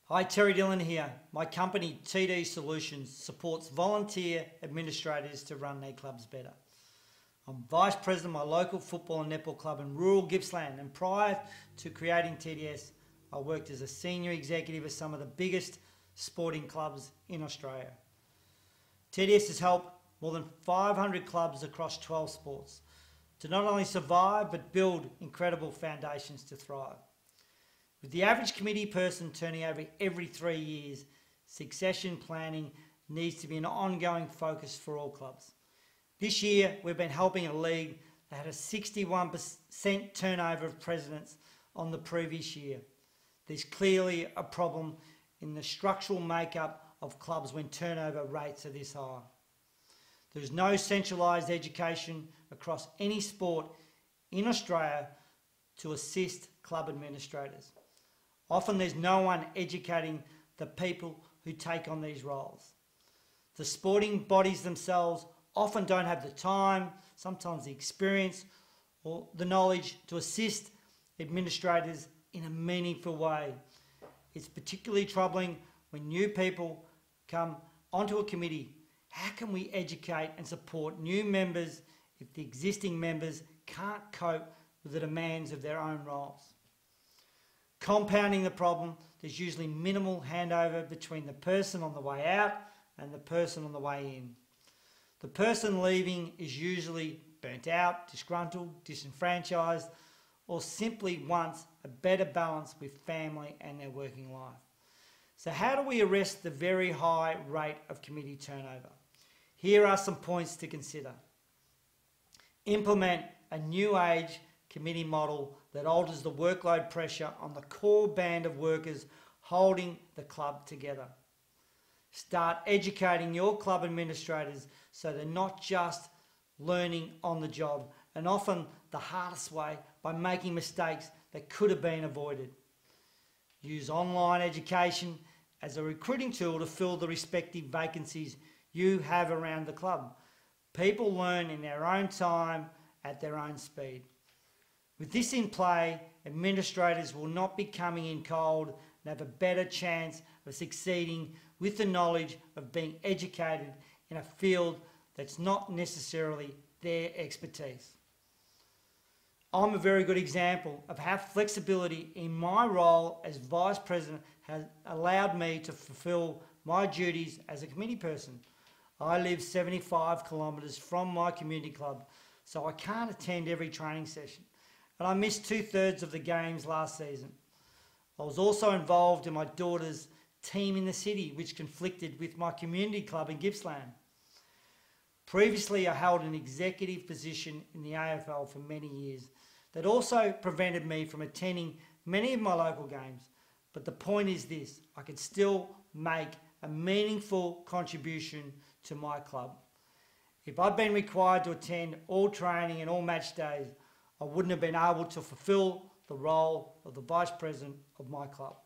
Hi, Terry Dillon here. My company, TD Solutions, supports volunteer administrators to run their clubs better. I'm Vice President of my local football and netball club in rural Gippsland, and prior to creating TDS, I worked as a senior executive at some of the biggest sporting clubs in Australia. TDS has helped more than 500 clubs across 12 sports to not only survive but build incredible foundations to thrive. With the average committee person turning over every 3 years, succession planning needs to be an ongoing focus for all clubs. This year, we've been helping a league that had a 61% turnover of presidents on the previous year. There's clearly a problem in the structural makeup of clubs when turnover rates are this high. There's no centralised education across any sport in Australia to assist club administrators. Often there's no one educating the people who take on these roles. The sporting bodies themselves often don't have the time, sometimes the experience or the knowledge to assist administrators in a meaningful way. It's particularly troubling when new people come onto a committee. How can we educate and support new members if the existing members can't cope with the demands of their own roles? Compounding the problem, there's usually minimal handover between the person on the way out and the person on the way in. The person leaving is usually burnt out, disgruntled, disenfranchised, or simply wants a better balance with family and their working life. So how do we arrest the very high rate of committee turnover? Here are some points to consider. Implement a new age committee model that alters the workload pressure on the core band of workers holding the club together. Start educating your club administrators so they're not just learning on the job, and often the hardest way, by making mistakes that could have been avoided. Use online education as a recruiting tool to fill the respective vacancies you have around the club. People learn in their own time, at their own speed. With this in play, administrators will not be coming in cold and have a better chance of succeeding with the knowledge of being educated in a field that's not necessarily their expertise. I'm a very good example of how flexibility in my role as Vice President has allowed me to fulfil my duties as a committee person. I live 75 kilometres from my community club, so I can't attend every training session, and I missed 2/3 of the games last season. I was also involved in my daughter's team in the city, which conflicted with my community club in Gippsland. Previously, I held an executive position in the AFL for many years that also prevented me from attending many of my local games. But the point is this: I could still make a meaningful contribution to my club. If I'd been required to attend all training and all match days, I wouldn't have been able to fulfill the role of the Vice President of my club.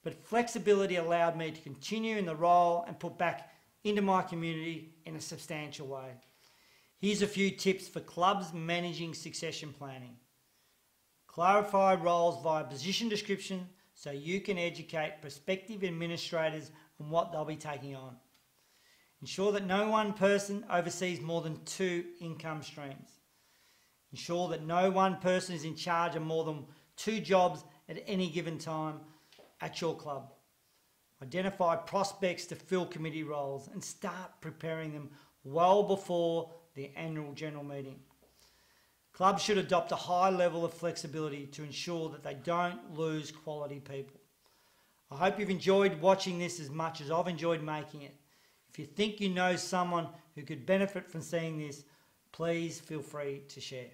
But flexibility allowed me to continue in the role and put back into my community in a substantial way. Here's a few tips for clubs managing succession planning. Clarify roles via position description so you can educate prospective administrators on what they'll be taking on. Ensure that no one person oversees more than 2 income streams. Ensure that no one person is in charge of more than 2 jobs at any given time at your club. Identify prospects to fill committee roles and start preparing them well before the annual general meeting. Clubs should adopt a high level of flexibility to ensure that they don't lose quality people. I hope you've enjoyed watching this as much as I've enjoyed making it. If you think you know someone who could benefit from seeing this, please feel free to share.